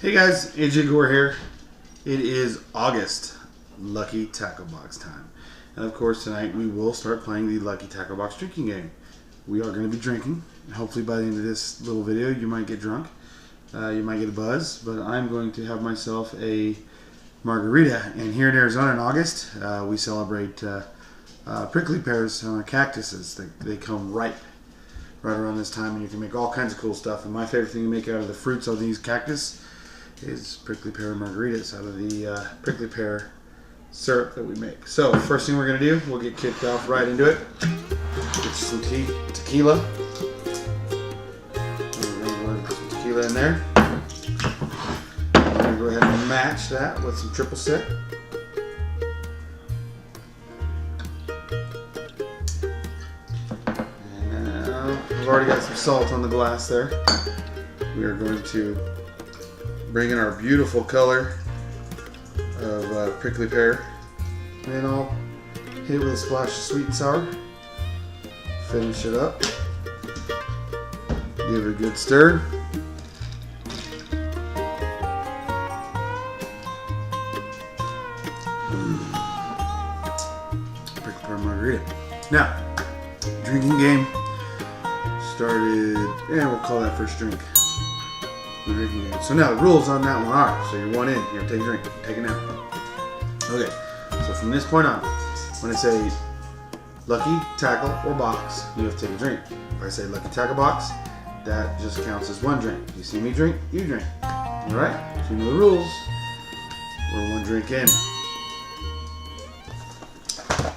Hey guys, AJ Gore here. It is August, Lucky Tackle Box time. And of course tonight we will start playing the Lucky Tackle Box drinking game. We are going to be drinking. Hopefully by the end of this little video you might get drunk. You might get a buzz, but I'm going to have myself a margarita. And here in Arizona in August, we celebrate prickly pears on cactuses. They come ripe right around this time, and you can make all kinds of cool stuff. And my favorite thing to make out of the fruits of these cactus is prickly pear margaritas out of the prickly pear syrup that we make. So first thing we're going to do, we'll get kicked off right into it. Get some tequila. We're going to put some tequila in there. I'm going to go ahead and match that with some triple sec. And now I've already got some salt on the glass there. We are going to bring in our beautiful color of prickly pear, and I'll hit it with a splash of sweet and sour. Finish it up. Give it a good stir. Prickly pear margarita. Now, drinking game started, and we'll call that first drink. So now the rules on that one are, so you're one in, here, take a drink, take it now. Okay, so from this point on, when I say Lucky Tackle or Box, you have to take a drink. If I say Lucky Tackle Box, that just counts as one drink. You see me drink, you drink. Alright, so you know the rules. We're one drink in.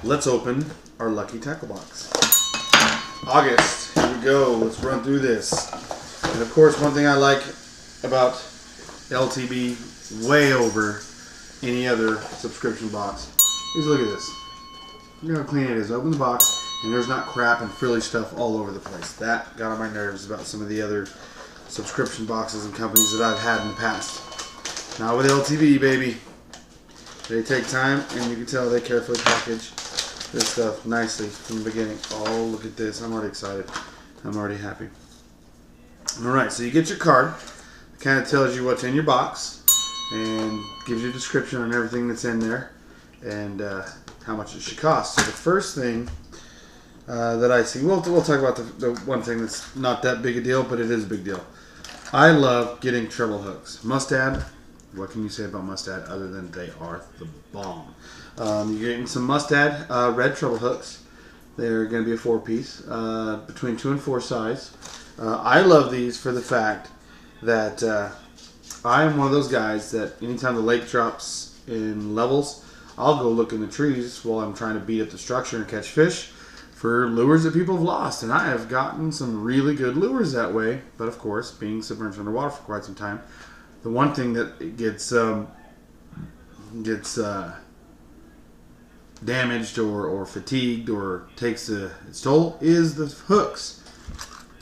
Let's open our Lucky Tackle Box. August, here we go, let's run through this. And of course, one thing I like about LTB way over any other subscription box is look at this. Look how clean it is. Open the box and there's not crap and frilly stuff all over the place. That got on my nerves about some of the other subscription boxes and companies that I've had in the past. Not with LTB, baby. They take time, and you can tell they carefully package this stuff nicely from the beginning. Oh, look at this. I'm already excited. I'm already happy. Alright, so you get your card. It kind of tells you what's in your box and gives you a description on everything that's in there and how much it should cost. So the first thing that I see, we'll talk about the one thing that's not that big a deal, but it is a big deal. I love getting treble hooks. Mustad, what can you say about Mustad other than they are the bomb? You're getting some Mustad red treble hooks. They're going to be a 4-piece, between 2 and 4 size. I love these for the fact that I am one of those guys that anytime the lake drops in levels, I'll go look in the trees while I'm trying to beat up the structure and catch fish for lures that people have lost. And I have gotten some really good lures that way. But of course, being submerged underwater for quite some time, the one thing that gets damaged or fatigued or takes its toll is the hooks.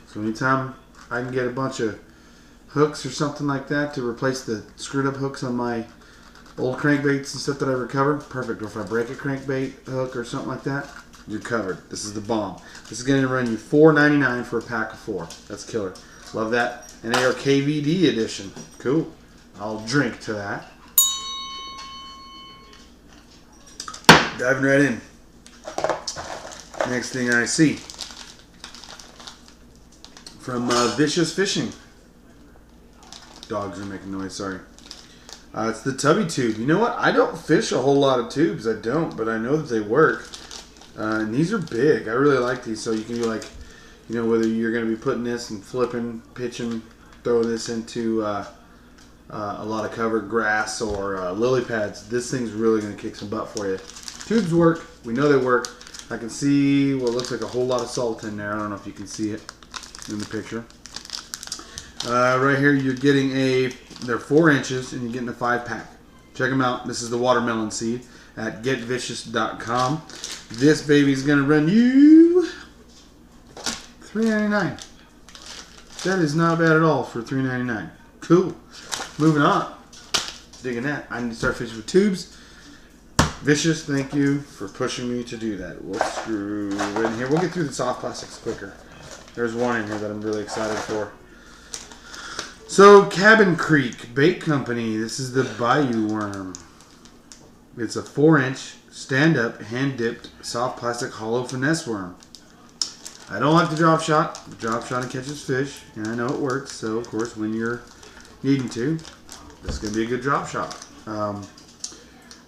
So anytime I can get a bunch of hooks or something like that to replace the screwed up hooks on my old crankbaits and stuff that I recover, perfect. Or if I break a crankbait hook or something like that, you're covered. This is the bomb. This is going to run you $4.99 for a pack of 4. That's killer. Love that. And they are KVD edition. Cool. I'll drink to that. Diving right in. Next thing I see from Vicious Fishing. Dogs are making noise, sorry. It's the tubby tube. You know what? I don't fish a whole lot of tubes. I don't, but I know that they work. And these are big. I really like these. So you can do like, you know, whether you're going to be putting this and flipping, pitching, throw this into a lot of covered grass or lily pads. This thing's really going to kick some butt for you. Tubes work. We know they work. I can see what looks like a whole lot of salt in there. I don't know if you can see it in the picture. Right here you're getting they're 4 inches and you're getting a 5-pack. Check them out. This is the watermelon seed at getvicious.com. This baby's going to run you $3.99. That is not bad at all for $3.99. Cool. Moving on. Digging that. I need to start fishing with tubes. Vicious, thank you for pushing me to do that. We'll screw in here. We'll get through the soft plastics quicker. There's one in here that I'm really excited for. So, Cabin Creek Bait Company. This is the Bayou Worm. It's a 4-inch, stand-up, hand-dipped, soft plastic hollow finesse worm. I don't like the drop shot. The drop shot catches fish, and I know it works. So, of course, when you're needing to, this is going to be a good drop shot.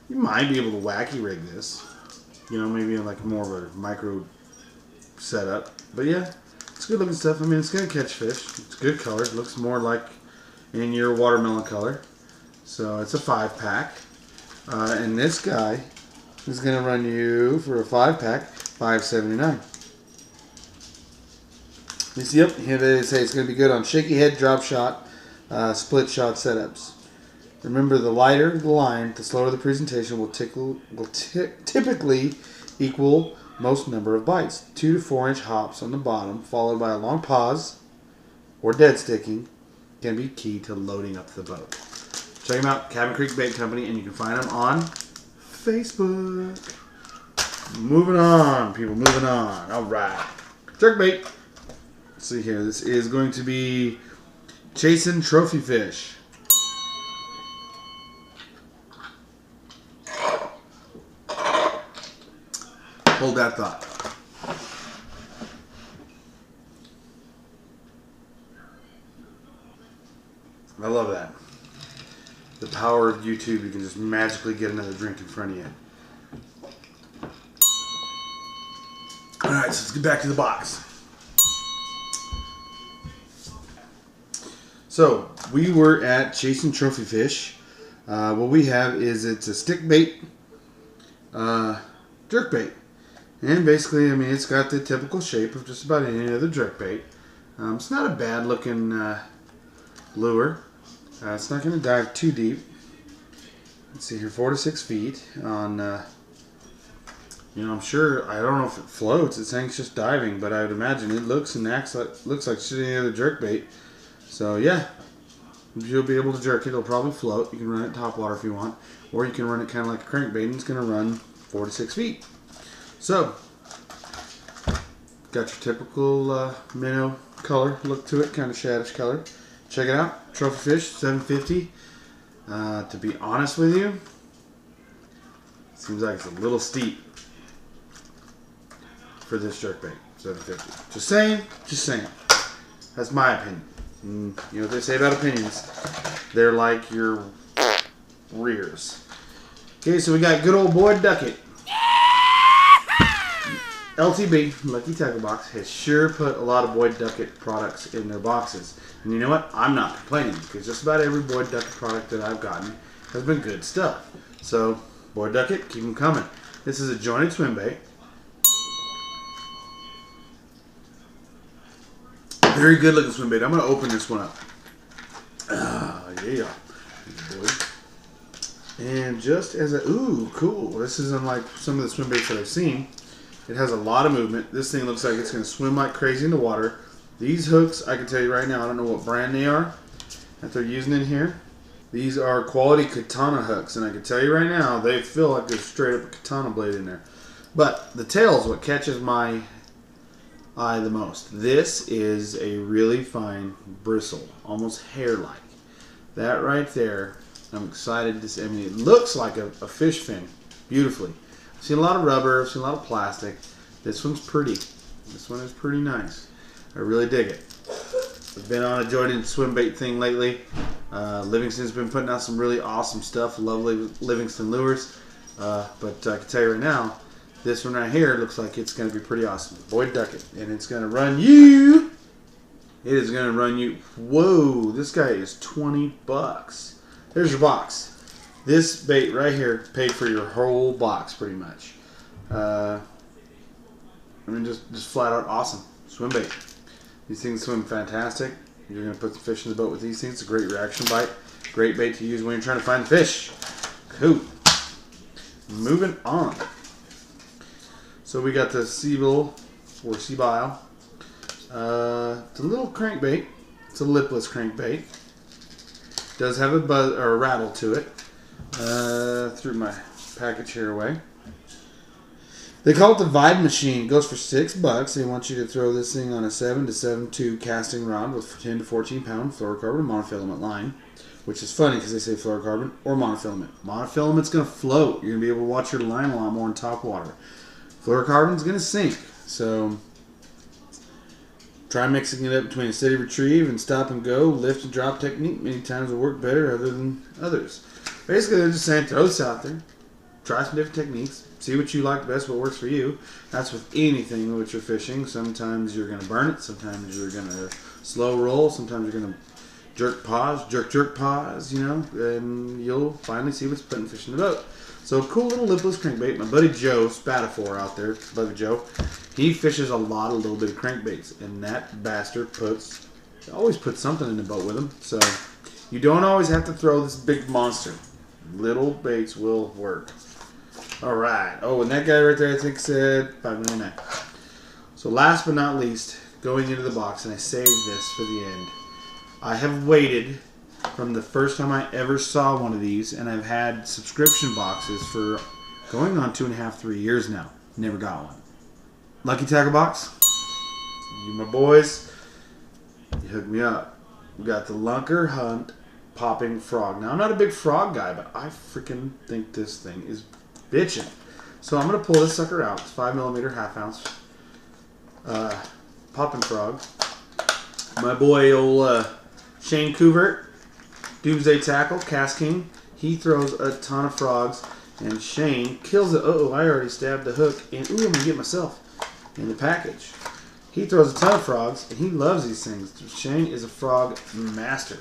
You might be able to wacky rig this. You know, maybe in like more of a micro setup. But yeah, it's good looking stuff. I mean, it's going to catch fish. It's good color. It looks more like in your watermelon color. So it's a 5-pack. And this guy is going to run you for a 5-pack, $5.79. You see, yep, here they say it's going to be good on shaky head, drop shot, split shot setups. Remember, the lighter the line, the slower the presentation will typically equal most number of bites. 2 to 4 inch hops on the bottom, followed by a long pause or dead sticking, can be key to loading up the boat. Check them out, Cabin Creek Bait Company, and you can find them on Facebook. Moving on, people, moving on. All right, jerkbait. Let's see here. This is going to be chasing trophy fish. Hold that thought. I love that. The power of YouTube, you can just magically get another drink in front of you. Alright, so let's get back to the box. So, we were at Chasing Trophy Fish. What we have is it's a stick bait, jerk bait. And basically, I mean, it's got the typical shape of just about any other jerk bait. It's not a bad looking lure. It's not going to dive too deep. Let's see here, 4 to 6 feet on, you know, I'm sure, I don't know if it floats. It's saying it's just diving, but I would imagine it looks and acts like, looks like just any other jerk bait. So yeah, you'll be able to jerk it. It'll probably float. You can run it top water if you want, or you can run it kind of like a crankbait, and it's going to run 4 to 6 feet. So, got your typical minnow color look to it, kind of shaddish color. Check it out, trophy fish, $7.50. To be honest with you, seems like it's a little steep for this jerkbait, $7.50. Just saying, just saying. That's my opinion. You know what they say about opinions? They're like your rears. Okay, so we got good old Boyd Duckett. LTB, Lucky Tackle Box, has sure put a lot of Boyd Duckett products in their boxes. And you know what? I'm not complaining, because just about every Boyd Duckett product that I've gotten has been good stuff. So, Boyd Duckett, keep them coming. This is a jointed swim bait. Very good looking swim bait. I'm going to open this one up. Yeah. And just as a, ooh, cool. This is unlike some of the swim baits that I've seen. It has a lot of movement. This thing looks like it's going to swim like crazy in the water. These hooks, I can tell you right now, I don't know what brand they are that they're using in here. These are quality katana hooks, and I can tell you right now, they feel like there's straight up a katana blade in there. But the tail is what catches my eye the most. This is a really fine bristle, almost hair-like. That right there, I'm excited to see. I mean, it looks like a fish fin, beautifully. I've seen a lot of rubber, I've seen a lot of plastic. This one's pretty. This one is pretty nice. I really dig it. I've been on a jointed swim bait thing lately. Livingston's been putting out some really awesome stuff. Lovely Livingston lures. But I can tell you right now, this one right here looks like it's going to be pretty awesome. Boyd Duckett. And it's going to run you. It is going to run you. Whoa, this guy is 20 bucks. There's your box. This bait right here paid for your whole box pretty much. I mean, just flat out awesome. Swim bait. These things swim fantastic. You're going to put some fish in the boat with these things. It's a great reaction bite. Great bait to use when you're trying to find fish. Cool. Moving on. So we got the Seabill or Seabile. It's a little crankbait. It's a lipless crankbait. Does have a buzz or a rattle to it. Threw my package here away. They call it the Vibe Machine. It goes for $6. They want you to throw this thing on a 7 to 7.2 casting rod with 10 to 14 pound fluorocarbon monofilament line, which is funny because they say fluorocarbon or monofilament. Monofilament's going to float. You're going to be able to watch your line a lot more in top water. Fluorocarbon's going to sink. So try mixing it up between a steady retrieve and stop and go, lift and drop technique. Many times will work better other than others. Basically, they're just saying throw this out there. Try some different techniques. See what you like best, what works for you. That's with anything with your fishing. Sometimes you're going to burn it. Sometimes you're going to slow roll. Sometimes you're going to jerk pause, you know. And you'll finally see what's putting fish in the boat. So cool little lipless crankbait. My buddy Joe, Spatafor out there, buddy Joe, he fishes a lot of little bitty crankbaits. And that bastard always puts something in the boat with him. So you don't always have to throw this big monster. Little baits will work. Alright. Oh, and that guy right there I think said $5.99. So last but not least, going into the box, and I saved this for the end. I have waited from the first time I ever saw one of these, and I've had subscription boxes for going on 2.5, 3 years now. Never got one. Lucky Tackle Box, you my boys, you hooked me up. We got the Lunker Hunt Popping Frog. Now, I'm not a big frog guy, but I freaking think this thing is bitchin'. So I'm going to pull this sucker out. It's 5mm, half ounce. Popping Frog. My boy, old Shane Couvert, Doomsday Tackle, Cast King. He throws a ton of frogs, and Shane kills it. Uh-oh, I already stabbed the hook. And, ooh, I'm going to get myself in the package. He throws a ton of frogs, and he loves these things. Shane is a frog master.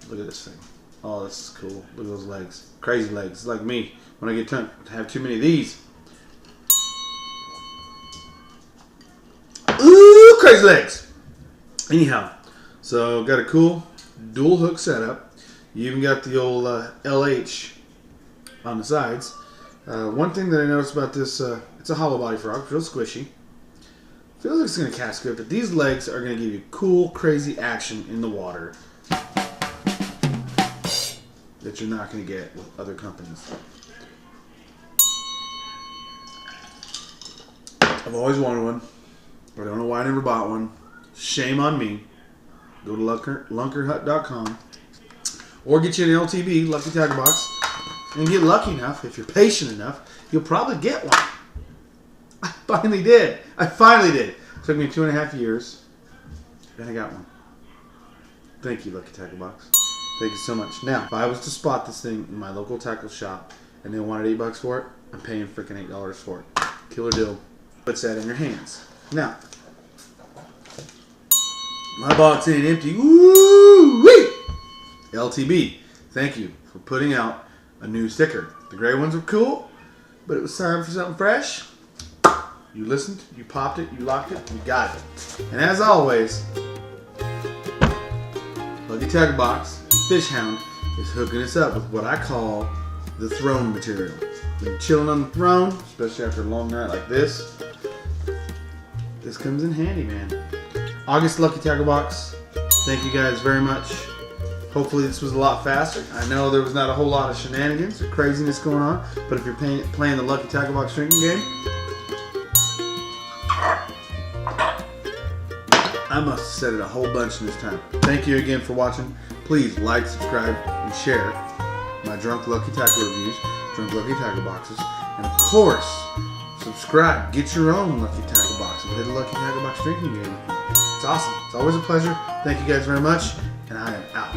Look at this thing. Oh, this is cool. Look at those legs. Crazy legs. It's like me when I get to have too many of these. Ooh, crazy legs. Anyhow, so got a cool dual hook setup. You even got the old LH on the sides. One thing that I noticed about this, it's a hollow body frog, real squishy. Feels like it's going to cast good, but these legs are going to give you cool, crazy action in the water that you're not going to get with other companies. I've always wanted one, but I don't know why I never bought one. Shame on me. Go to lunkerhut.com or get you an LTB, Lucky Tackle Box, and get lucky enough, if you're patient enough, you'll probably get one. I finally did. It took me 2.5 years, and I got one. Thank you, Lucky Tackle Box. Thank you so much. Now, if I was to spot this thing in my local tackle shop and they wanted $8 for it, I'm paying freaking $8 for it. Killer deal. Puts that in your hands. Now, my box ain't empty. Woo-wee! LTB, thank you for putting out a new sticker. The gray ones were cool, but it was time for something fresh. You listened, you popped it, you locked it, you got it. And as always, Lucky Tackle Box Fish Hound is hooking us up with what I call the throne material. When you're chilling on the throne, especially after a long night like this, this comes in handy, man. August Lucky Tackle Box, thank you guys very much. Hopefully this was a lot faster. I know there was not a whole lot of shenanigans or craziness going on, but if you're playing the Lucky Tackle Box drinking game, I must have said it a whole bunch in this time. Thank you again for watching. Please like, subscribe, and share my Drunk Lucky Tackle reviews, Drunk Lucky Tackle Boxes, and of course, subscribe. Get your own Lucky Tackle Box and play the Lucky Tackle Box drinking game. It's awesome. It's always a pleasure. Thank you guys very much, and I am out.